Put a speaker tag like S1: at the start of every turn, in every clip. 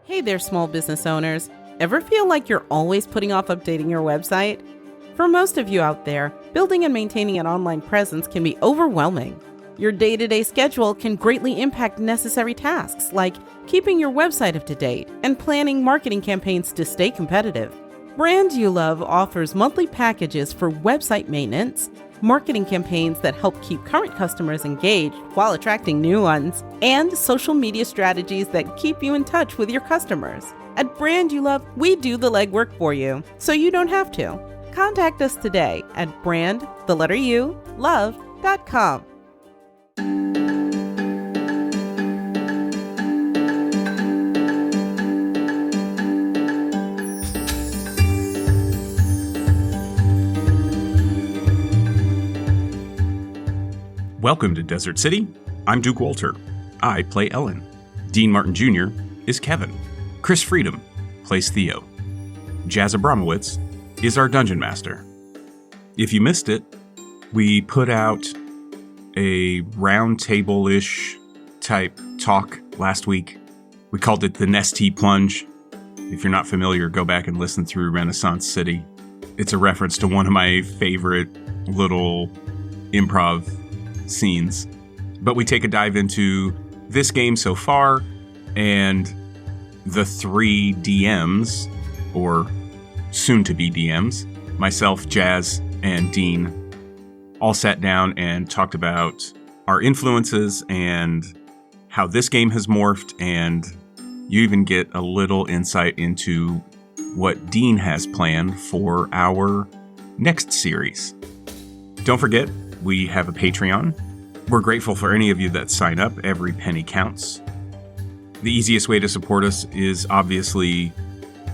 S1: Hey there, small business owners. Ever feel like you're always putting off updating your website? For most of you out there, building and maintaining an online presence can be overwhelming. Your day-to-day schedule can greatly impact necessary tasks like keeping your website up to date and planning marketing campaigns to stay competitive. Brand You Love offers monthly packages for website maintenance, marketing campaigns that help keep current customers engaged while attracting new ones, and social media strategies that keep you in touch with your customers. At Brand You Love, we do the legwork for you, so you don't have to. Contact us today at brandulove.com.
S2: Welcome to Desert City. I'm Duke Walter. I play Ellen. Dean Martin Jr. is Kevyn. Chris Freedom plays Theo. Jazz Abramowitz is our Dungeon Master. If you missed it, we put out a round table-ish type talk last week. We called it the Nestea Plunge. If you're not familiar, go back and listen through Renaissance City. It's a reference to one of my favorite little improv scenes. But we take a dive into this game so far, and the three DMs, or soon-to-be DMs, myself, Jazz, and Dean, all sat down and talked about our influences and how this game has morphed, and you even get a little insight into what Dean has planned for our next series. Don't forget, we have a Patreon. We're grateful for any of you that sign up. Every penny counts. The easiest way to support us is obviously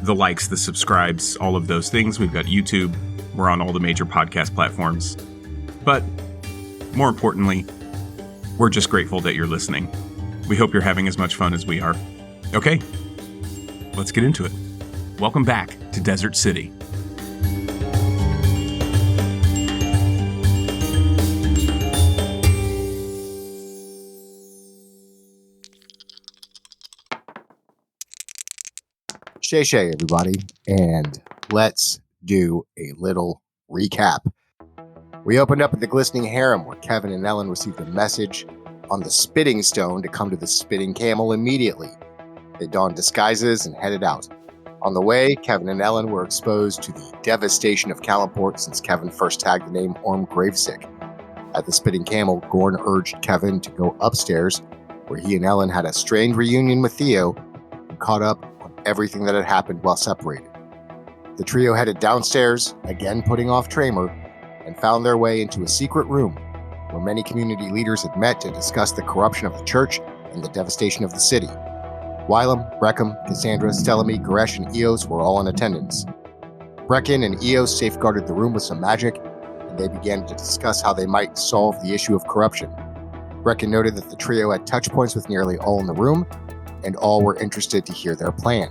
S2: the likes, the subscribes, all of those things. We've got YouTube. We're on all the major podcast platforms. But more importantly, we're just grateful that you're listening. We hope you're having as much fun as we are. Okay, let's get into it. Welcome back to Desert City.
S3: Shay, everybody, and let's do a little recap. We opened up at the Glistening Harem, where Kevyn and Ellen received a message on the Spitting Stone to come to the Spitting Camel immediately. They donned disguises and headed out. On the way, Kevyn and Ellen were exposed to the devastation of Calimport since Kevyn first tagged the name Orm Gravesick. At the Spitting Camel, Gorn urged Kevyn to go upstairs, where he and Ellen had a strange reunion with Theo and caught up everything that had happened while separated. The trio headed downstairs, again putting off Tramer, and found their way into a secret room where many community leaders had met to discuss the corruption of the church and the devastation of the city. Wylam, Breckham, Cassandra, Stelemy, Goresh, and Eos were all in attendance. Brecken and Eos safeguarded the room with some magic, and they began to discuss how they might solve the issue of corruption. Brecken noted that the trio had touch points with nearly all in the room, and all were interested to hear their plan.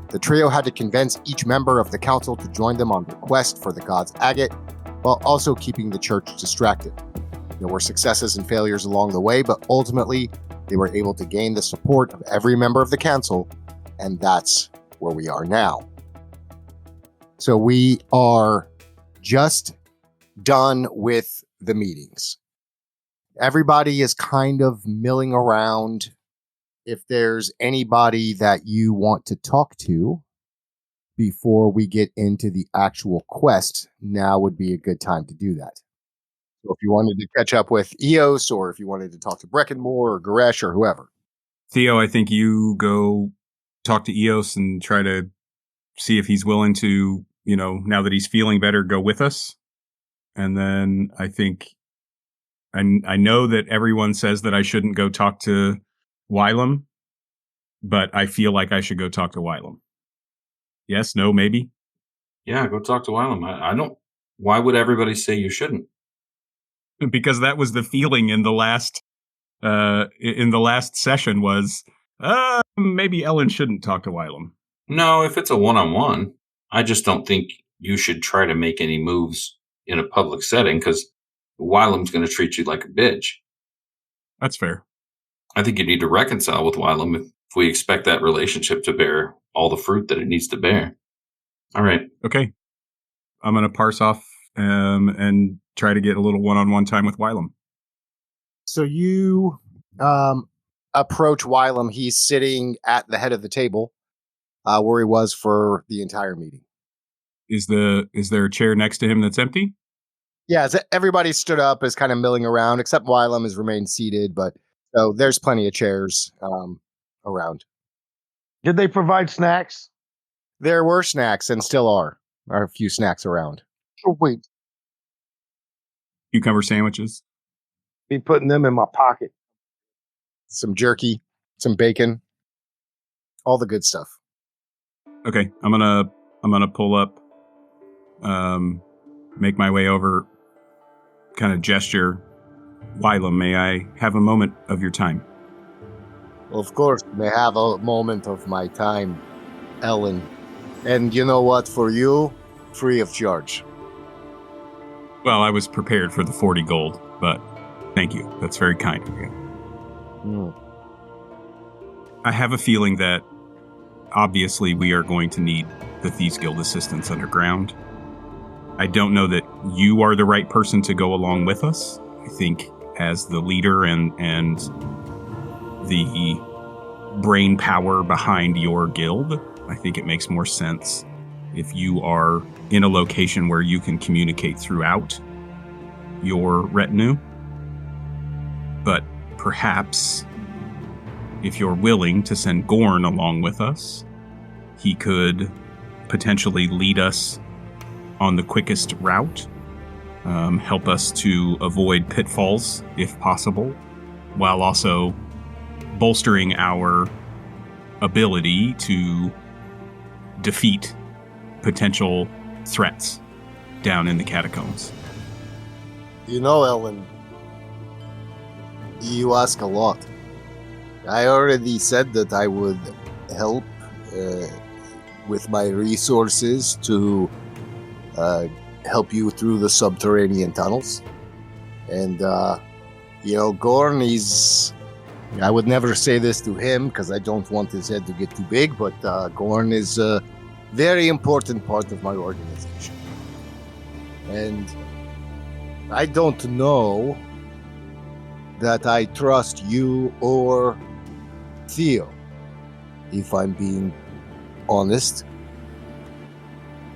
S3: The trio had to convince each member of the council to join them on the quest for the god's agate, while also keeping the church distracted. There were successes and failures along the way, but ultimately, they were able to gain the support of every member of the council, and that's where we are now. So we are just done with the meetings. Everybody is kind of milling around. If there's anybody that you want to talk to before we get into the actual quest, now would be a good time to do that. So if you wanted to catch up with Eos, or if you wanted to talk to Brecken more, or Goresh, or whoever.
S2: Theo, I think you go talk to Eos and try to see if he's willing to, now that he's feeling better, go with us. And then I think, I know that everyone says that I shouldn't go talk to Wylam, but I feel like I should go talk to Wylam. Yes, no, maybe?
S4: Yeah, go talk to Wylam. I don't. Why would everybody say you shouldn't?
S2: Because that was the feeling in the last session was, maybe Ellen shouldn't talk to Wylam.
S4: No, if it's a one-on-one, I just don't think you should try to make any moves in a public setting because Wylam's going to treat you like a bitch.
S2: That's fair.
S4: I think you need to reconcile with Wylam if we expect that relationship to bear all the fruit that it needs to bear. All right.
S2: Okay. I'm going to parse off and try to get a little one-on-one time with Wylam.
S3: So you approach Wylam. He's sitting at the head of the table where he was for the entire meeting.
S2: Is there a chair next to him that's empty?
S3: Yeah, everybody stood up, is kind of milling around, except Wylam has remained seated, but so there's plenty of chairs around.
S5: Did they provide snacks?
S3: There were snacks and still are a few snacks around.
S5: Oh, wait.
S2: Cucumber sandwiches?
S5: Be putting them in my pocket.
S3: Some jerky, some bacon, all the good stuff.
S2: Okay, I'm gonna pull up, make my way over, kind of gesture. Wylam, may I have a moment of your time?
S3: Of course, may have a moment of my time, Ellen. And you know what? For you, free of charge.
S2: Well, I was prepared for the 40 gold, but thank you. That's very kind of you. I have a feeling that obviously we are going to need the Thieves Guild assistance underground. I don't know that you are the right person to go along with us. I think as the leader and the brain power behind your guild, I think it makes more sense if you are in a location where you can communicate throughout your retinue. But perhaps if you're willing to send Gorn along with us, he could potentially lead us on the quickest route, help us to avoid pitfalls if possible, while also bolstering our ability to defeat potential threats down in the catacombs.
S3: You know, Ellen, you ask a lot. I already said that I would help with my resources to help you through the subterranean tunnels. And, Gorn is... I would never say this to him because I don't want his head to get too big, but Gorn is a very important part of my organization. And I don't know that I trust you or Theo, if I'm being honest.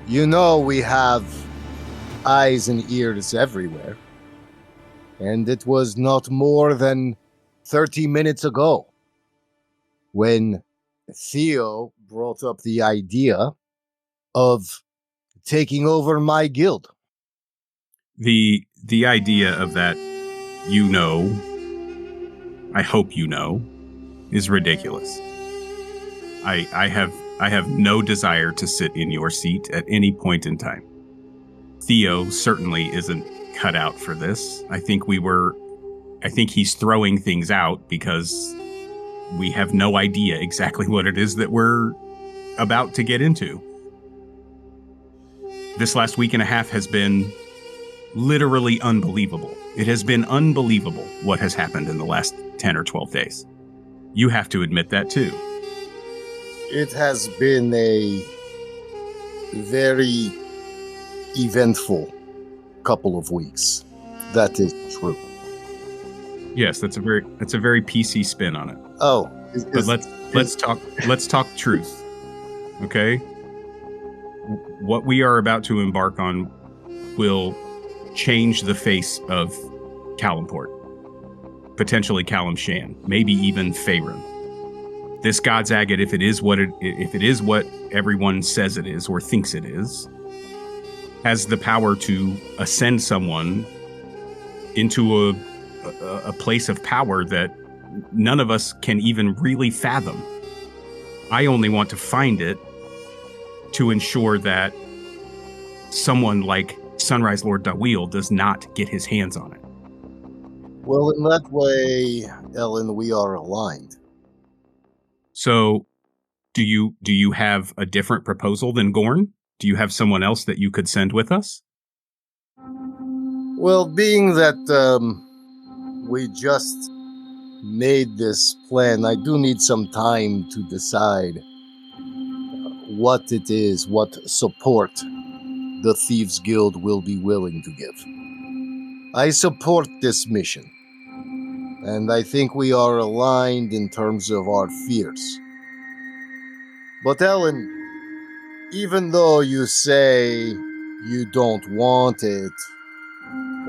S3: You know we have eyes and ears everywhere. And it was not more than 30 minutes ago when Theo brought up the idea of taking over my guild.
S2: The idea of that, I hope you know, is ridiculous. I have no desire to sit in your seat at any point in time. Theo certainly isn't cut out for this. I think he's throwing things out because we have no idea exactly what it is that we're about to get into. This last week and a half has been literally unbelievable. It has been unbelievable what has happened in the last 10 or 12 days. You have to admit that too.
S3: It has been a very eventful couple of weeks. That is true.
S2: Yes, that's a very PC spin on it.
S3: Oh,
S2: but let's talk truth. Okay? What we are about to embark on will change the face of Calimport. Potentially Calimshan, maybe even Faerun. This God's Agate, if it is what everyone says it is or thinks it is, has the power to ascend someone into a place of power that none of us can even really fathom. I only want to find it to ensure that someone like Sunrise Lord Dawil does not get his hands on it.
S3: Well, in that way, Ellen, we are aligned.
S2: So, do you have a different proposal than Gorn? Do you have someone else that you could send with us?
S3: Well, being that we just made this plan, I do need some time to decide what it is, what support the Thieves Guild will be willing to give. I support this mission, and I think we are aligned in terms of our fears. But Ellen, even though you say you don't want it,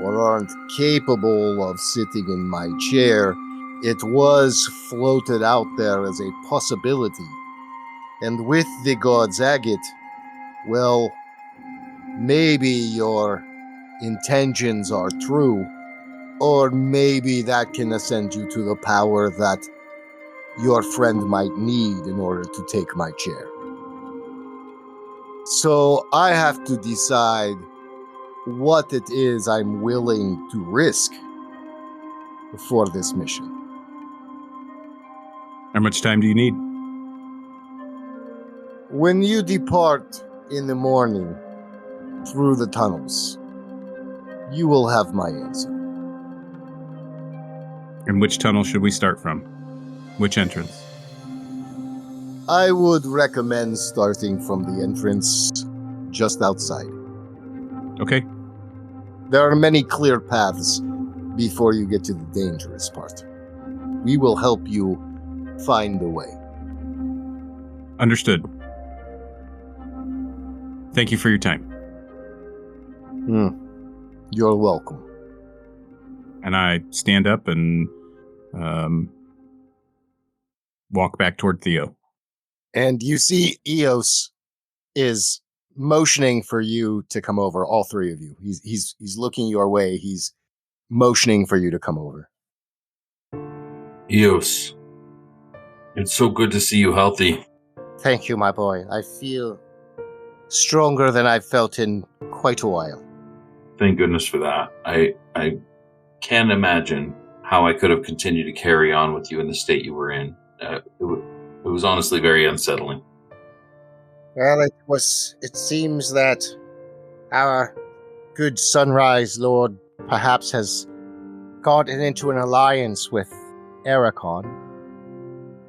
S3: or aren't capable of sitting in my chair, it was floated out there as a possibility. And with the God's agate, well, maybe your intentions are true, or maybe that can ascend you to the power that your friend might need in order to take my chair. So I have to decide what it is I'm willing to risk for this mission.
S2: How much time do you need?
S3: When you depart in the morning through the tunnels, you will have my answer.
S2: And which tunnel should we start from? Which entrance?
S3: I would recommend starting from the entrance just outside.
S2: Okay.
S3: There are many clear paths before you get to the dangerous part. We will help you find the way.
S2: Understood. Thank you for your time.
S3: You're welcome.
S2: And I stand up and walk back toward Theo.
S3: And you see Eos is motioning for you to come over, all three of you. He's looking your way. He's motioning for you to come over.
S4: Eos, it's so good to see you healthy.
S3: Thank you, my boy. I feel stronger than I've felt in quite a while.
S4: Thank goodness for that. I can't imagine how I could have continued to carry on with you in the state you were in. It was honestly very unsettling.
S3: Well, it seems that our good Sunrise Lord perhaps has gotten into an alliance with Ericon.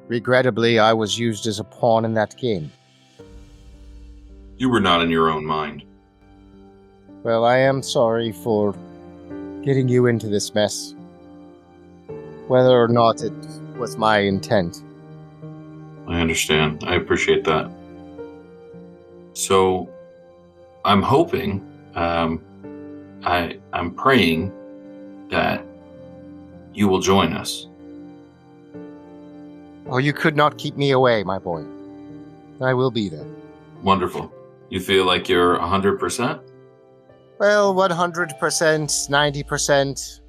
S3: Regrettably, I was used as a pawn in that game.
S4: You were not in your own mind.
S3: Well, I am sorry for getting you into this mess. Whether or not it was my intent.
S4: I understand. I appreciate that. So, I'm hoping, I'm praying that you will join us.
S3: Oh, you could not keep me away, my boy. I will be there.
S4: Wonderful. You feel like you're 100%?
S3: Well, 100%, 90%.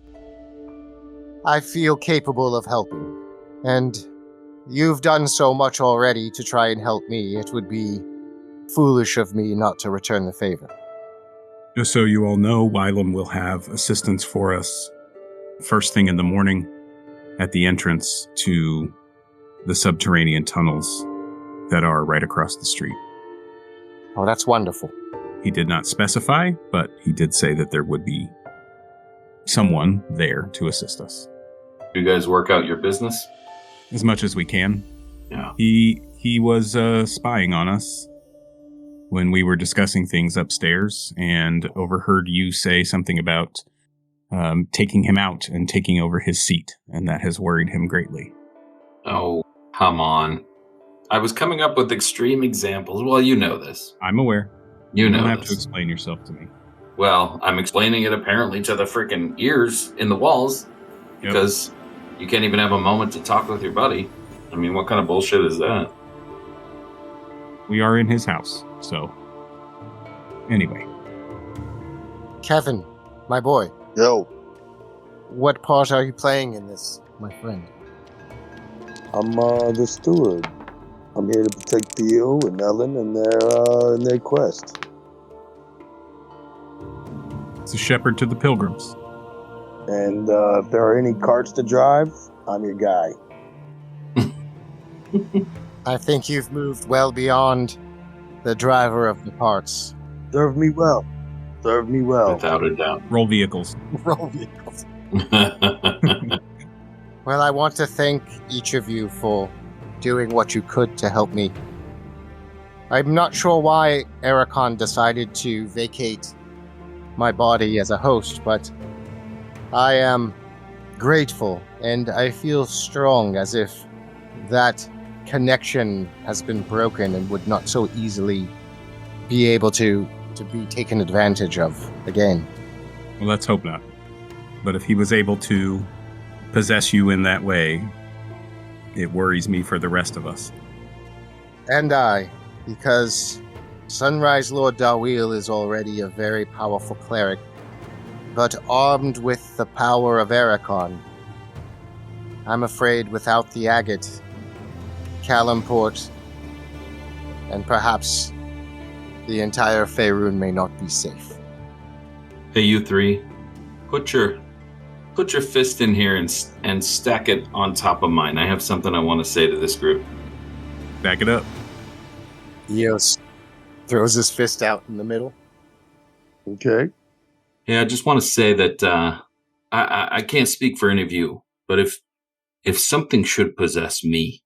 S3: I feel capable of helping. And you've done so much already to try and help me. It would be foolish of me not to return the favor.
S2: Just so you all know, Wylam will have assistance for us first thing in the morning at the entrance to the subterranean tunnels that are right across the street.
S3: Oh, that's wonderful.
S2: He did not specify, but he did say that there would be someone there to assist us.
S4: You guys work out your business?
S2: As much as we can.
S4: Yeah.
S2: He was spying on us when we were discussing things upstairs and overheard you say something about taking him out and taking over his seat, and that has worried him greatly.
S4: Oh, come on. I was coming up with extreme examples. Well, you know this.
S2: I'm aware.
S4: You know
S2: don't have
S4: this.
S2: to explain yourself to me.
S4: Well, I'm explaining it apparently to the freaking ears in the walls because you can't even have a moment to talk with your buddy. I mean, what kind of bullshit is that?
S2: We are in his house, so anyway.
S3: Kevyn, my boy.
S5: Yo,
S3: What part are you playing in this, my friend?
S5: I'm the steward. I'm here to protect Theo and Ellen and their quest.
S2: It's a shepherd to the pilgrims.
S5: And if there are any carts to drive, I'm your guy.
S3: I think you've moved well beyond the driver of the parts.
S5: Serve me well. Serve me well.
S4: Without a doubt.
S2: Roll vehicles.
S3: Roll vehicles. Well, I want to thank each of you for doing what you could to help me. I'm not sure why Ericon decided to vacate my body as a host, but I am grateful, and I feel strong, as if that connection has been broken and would not so easily be able to be taken advantage of again.
S2: Well, let's hope not. But if he was able to possess you in that way, it worries me for the rest of us.
S3: And I, because Sunrise Lord Darweel is already a very powerful cleric, but armed with the power of Ericon, I'm afraid without the agate, Calimport, and perhaps the entire Faerun may not be safe.
S4: Hey, you three, put your fist in here and stack it on top of mine. I have something I want to say to this group.
S2: Back it up.
S3: Eos throws his fist out in the middle.
S5: Okay.
S4: Yeah, I just want to say that I can't speak for any of you, but if something should possess me,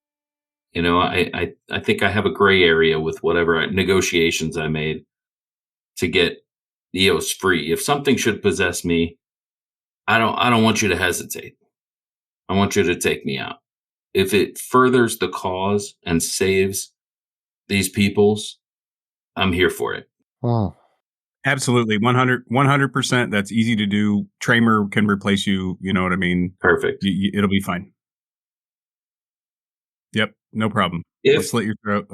S4: I think I have a gray area with whatever negotiations I made to get Eos free. If something should possess me, I don't want you to hesitate. I want you to take me out. If it furthers the cause and saves these peoples, I'm here for it.
S3: Oh.
S2: Absolutely. 100%. That's easy to do. Tramer can replace you. You know what I mean?
S4: Perfect.
S2: It'll be fine. Yep. No problem. I'll slit your throat.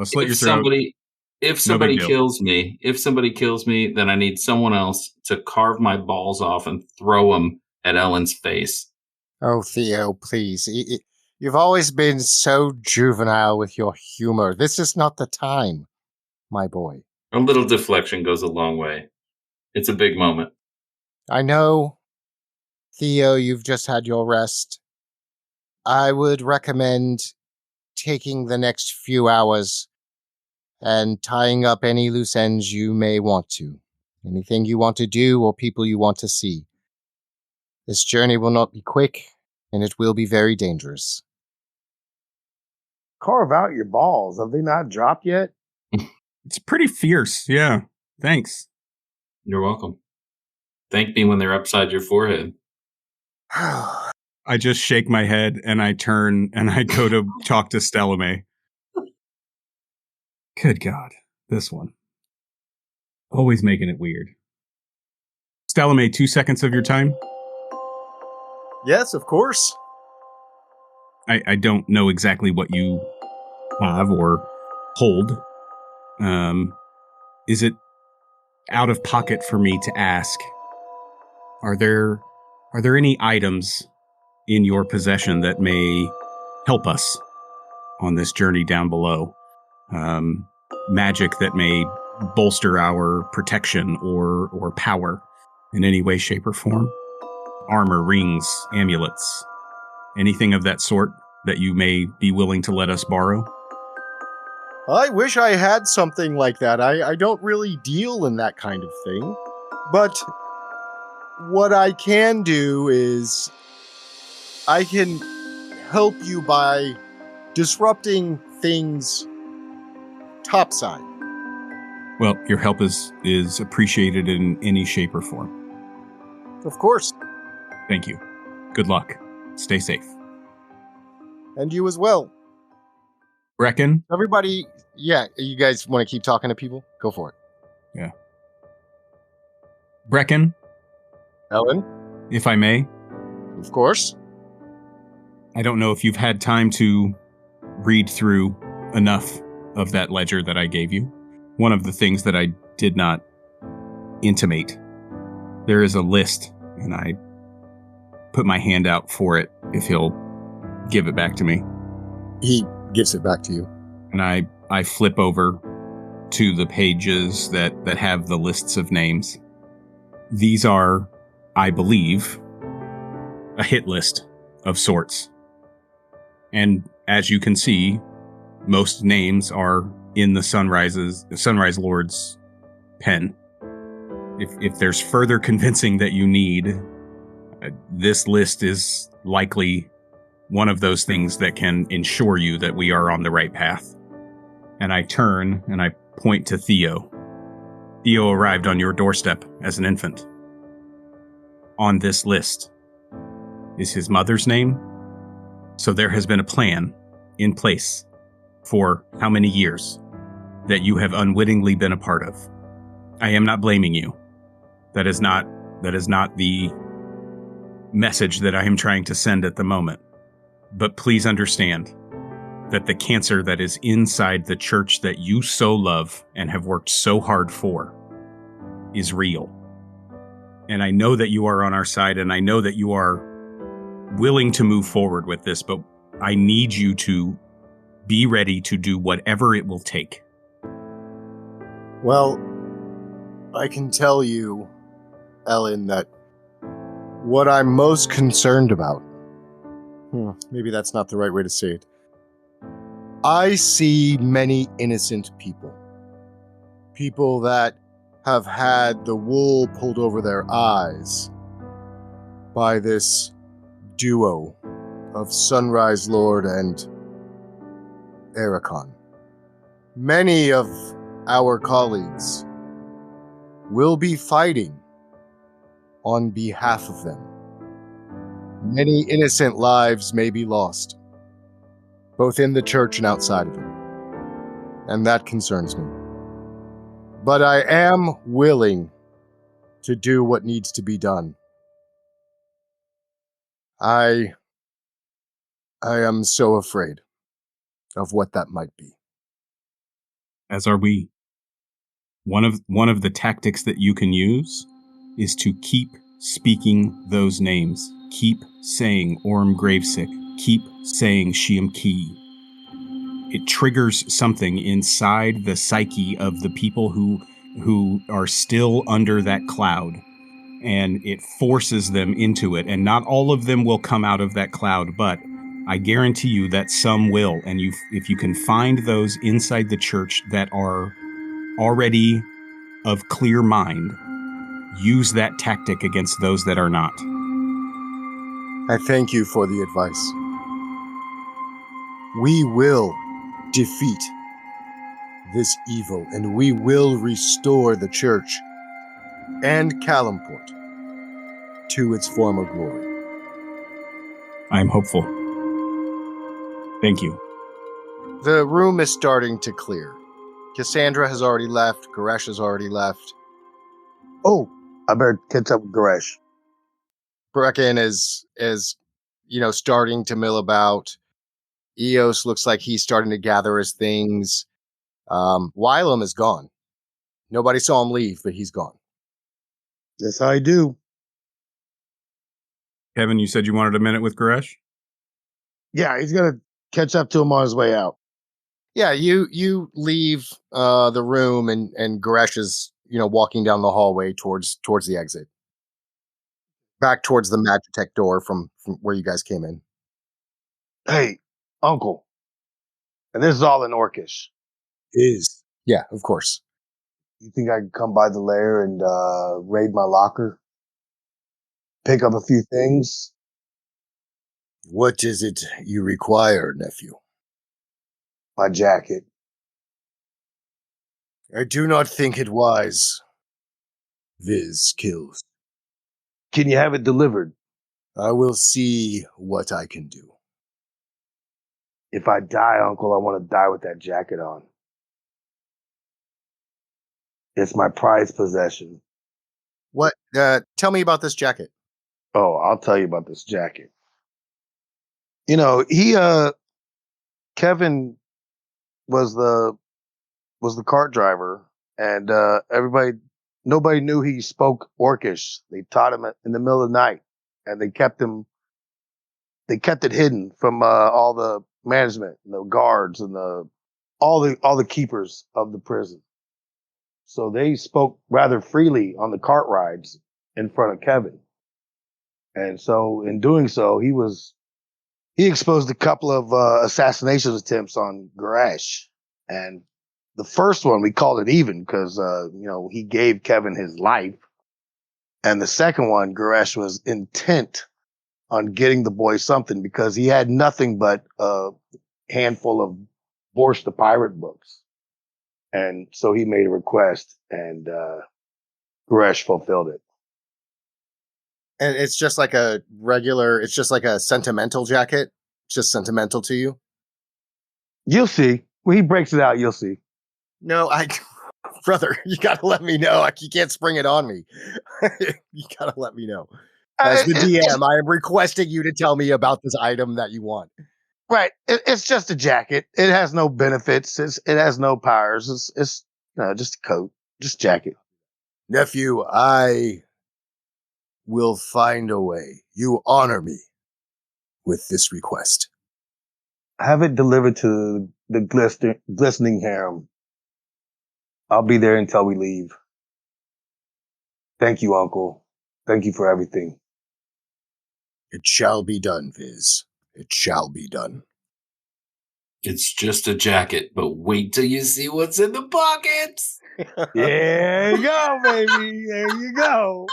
S4: If somebody kills me, then I need someone else to carve my balls off and throw them at Ellen's face.
S3: Oh, Theo, please. You've always been so juvenile with your humor. This is not the time, my boy.
S4: A little deflection goes a long way. It's a big moment.
S3: I know, Theo, you've just had your rest. I would recommend taking the next few hours and tying up any loose ends you may want to. Anything you want to do or people you want to see. This journey will not be quick, and it will be very dangerous.
S5: Carve out your balls. Have they not dropped yet?
S2: It's pretty fierce. Yeah. Thanks.
S4: You're welcome. Thank me when they're upside your forehead.
S2: I just shake my head and I turn and I go to talk to Stellame. Good God. This one. Always making it weird. Stellame, 2 seconds of your time?
S3: Yes, of course.
S2: I don't know exactly what you have or hold. Is it out of pocket for me to ask? Are there any items in your possession that may help us on this journey down below? Magic that may bolster our protection or power in any way, shape, or form? Armor, rings, amulets, anything of that sort that you may be willing to let us borrow?
S3: I wish I had something like that. I don't really deal in that kind of thing. But what I can do is I can help you by disrupting things topside.
S2: Well, your help is appreciated in any shape or form.
S3: Of course.
S2: Thank you. Good luck. Stay safe.
S3: And you as well.
S2: Brecken?
S3: Everybody, yeah, you guys want to keep talking to people? Go for it.
S2: Yeah. Brecken?
S3: Ellen?
S2: If I may?
S3: Of course.
S2: I don't know if you've had time to read through enough of that ledger that I gave you. One of the things that I did not intimate, there is a list, and I put my hand out for it if he'll give it back to me.
S3: He gives it back to you.
S2: And I flip over to the pages that have the lists of names. These are, I believe, a hit list of sorts. And as you can see, most names are in the Sunrise Lord's pen. If there's further convincing that you need, this list is likely one of those things that can ensure you that we are on the right path. And I turn and I point to Theo. Theo arrived on your doorstep as an infant. On this list is his mother's name. So there has been a plan in place for how many years that you have unwittingly been a part of. I am not blaming you. That is not the message that I am trying to send at the moment. But please understand that the cancer that is inside the church that you so love and have worked so hard for is real. And I know that you are on our side, and I know that you are willing to move forward with this, but I need you to be ready to do whatever it will take.
S3: Well, I can tell you, Ellen, that what I'm most concerned about, maybe that's not the right way to say it. I see many innocent people. People that have had the wool pulled over their eyes by this duo of Sunrise Lord and Ericon. Many of our colleagues will be fighting on behalf of them. Many innocent lives may be lost, both in the church and outside of it. And that concerns me. But I am willing to do what needs to be done. I am so afraid of what that might be.
S2: As are we. One of the tactics that you can use is to keep speaking those names. Keep saying Orm Gravesick. Keep saying Shiam Ki. It triggers something inside the psyche of the people who are still under that cloud, and it forces them into it. And not all of them will come out of that cloud, but I guarantee you that some will. And if you can find those inside the church that are already of clear mind, use that tactic against those that are not.
S3: I thank you for the advice. We will defeat this evil, and we will restore the church and Calimport to its former glory.
S2: I am hopeful. Thank you.
S3: The room is starting to clear. Cassandra has already left. Goresh has already left.
S5: Oh, I better catch up with Goresh.
S3: Brecken is starting to mill about. Eos looks like he's starting to gather his things. Wylam is gone. Nobody saw him leave, but he's gone.
S5: Yes, I do.
S2: Kevyn, you said you wanted a minute with Goresh?
S5: Yeah, he's gonna catch up to him on his way out.
S3: Yeah, you leave the room, and Goresh is walking down the hallway towards the exit, back towards the Magitech door from where you guys came in.
S5: Hey, Uncle, and this is all in Orcish.
S3: Yeah, of course.
S5: You think I can come by the lair and raid my locker? Pick up a few things?
S3: What is it you require, nephew?
S5: My jacket.
S3: I do not think it wise. Viz kills.
S5: Can you have it delivered?
S3: I will see what I can do.
S5: If I die, Uncle, I want to die with that jacket on. It's my prized possession.
S3: What? Tell me about this jacket.
S5: Oh, I'll tell you about this jacket. He, Kevyn was the cart driver, and nobody knew he spoke Orcish. They taught him in the middle of the night, and they kept it hidden from all the management, and the guards, and all the keepers of the prison. So they spoke rather freely on the cart rides in front of Kevyn. And so in doing so, he exposed a couple of assassination attempts on Goresh. And the first one, we called it even because, he gave Kevyn his life. And the second one, Goresh was intent on getting the boy something because he had nothing but a handful of Borscht the Pirate books. And so he made a request, and Goresh fulfilled it.
S3: And it's just like a sentimental jacket? Just sentimental to you?
S5: You'll see. When he breaks it out, you'll see.
S3: No, brother, you gotta let me know. You can't spring it on me. You gotta let me know. As the DM, I am requesting you to tell me about this item that you want.
S5: Right. It's just a jacket. It has no benefits. It has no powers. It's just a coat, just a jacket.
S3: Nephew, I will find a way. You honor me with this request.
S5: Have it delivered to the glistening harem. I'll be there until we leave. Thank you, Uncle. Thank you for everything.
S3: It shall be done, Viz. It shall be done.
S4: It's just a jacket, but wait till you see what's in the pockets.
S5: There you go, baby. There you go.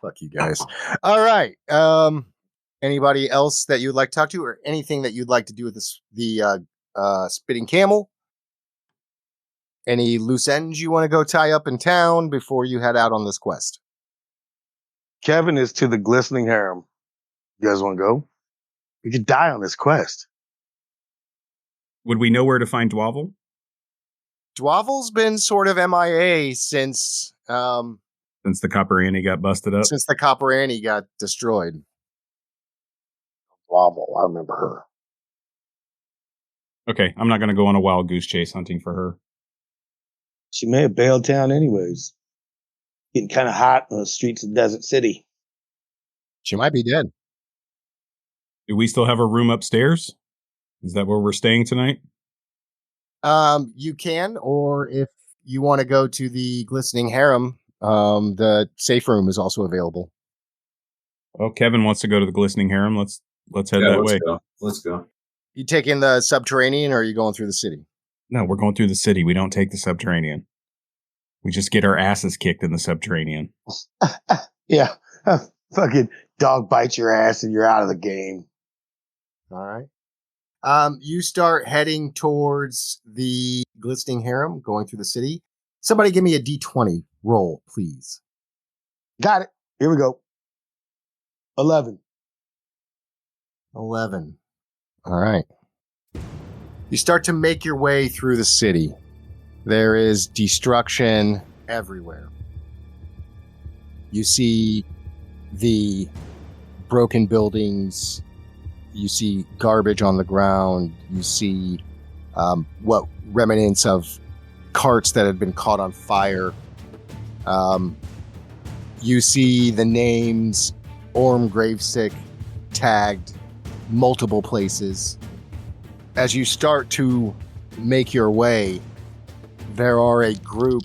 S3: Fuck you guys. All right. Anybody else that you'd like to talk to, or anything that you'd like to do with the spitting camel? Any loose ends you want to go tie up in town before you head out on this quest?
S5: Kevyn is to the glistening harem. You guys want to go? We could die on this quest.
S2: Would we know where to find Dwavel?
S3: Dwavel's been sort of MIA since
S2: the Copper Annie got busted up?
S3: Since the Copper Annie got destroyed.
S5: Dwavel, I remember her.
S2: Okay, I'm not going to go on a wild goose chase hunting for her.
S5: She may have bailed town anyways. Getting kind of hot on the streets of Desert City.
S3: She might be dead.
S2: Do we still have a room upstairs? Is that where we're staying tonight?
S3: You can, or if you want to go to the Glistening Harem, the safe room is also available.
S2: Oh, Kevyn wants to go to the Glistening Harem. Let's head that way.
S4: Let's go.
S3: You taking the subterranean, or are you going through the city?
S2: No, we're going through the city. We don't take the subterranean. We just get our asses kicked in the subterranean.
S5: Yeah. Fucking dog bites your ass and you're out of the game.
S3: All right. You start heading towards the Glistening Harem, going through the city. Somebody give me a D20 roll, please.
S5: Got it. Here we go. 11.
S3: 11. All right. You start to make your way through the city. There is destruction everywhere. You see the broken buildings. You see garbage on the ground. You see what remnants of carts that had been caught on fire. You see the names Orm Gravesick tagged multiple places. As you start to make your way, there are a group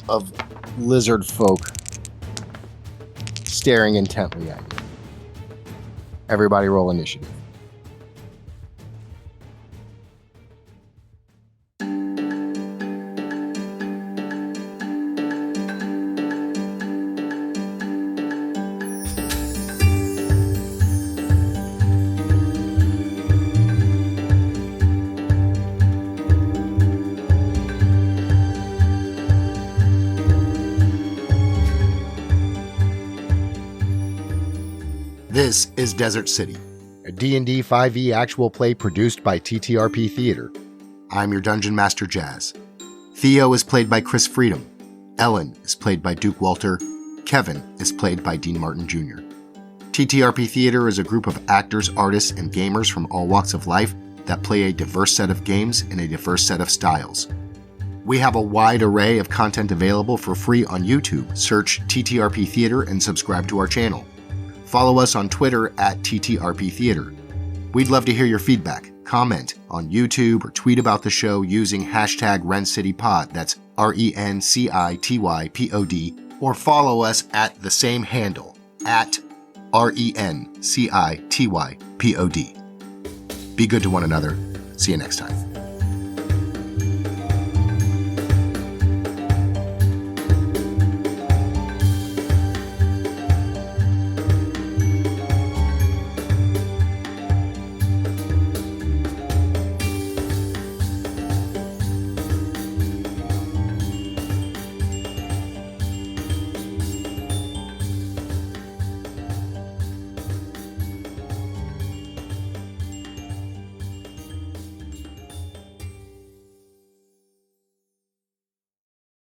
S3: of lizard folk staring intently at you. Everybody roll initiative. This is Desert City, a D&D5E actual play produced by TTRP Theater. I'm your Dungeon Master, Jazz. Theo is played by Chris Freedom. Ellen is played by Duke Walter. Kevyn is played by Dean Martin Jr. TTRP Theater is a group of actors, artists, and gamers from all walks of life that play a diverse set of games in a diverse set of styles. We have a wide array of content available for free on YouTube. Search TTRP Theater and subscribe to our channel. Follow us on Twitter at TTRP Theater. We'd love to hear your feedback. Comment on YouTube or tweet about the show using hashtag RenCityPod. That's RENCITYPOD. Or follow us at the same handle, at RENCITYPOD. Be good to one another. See you next time.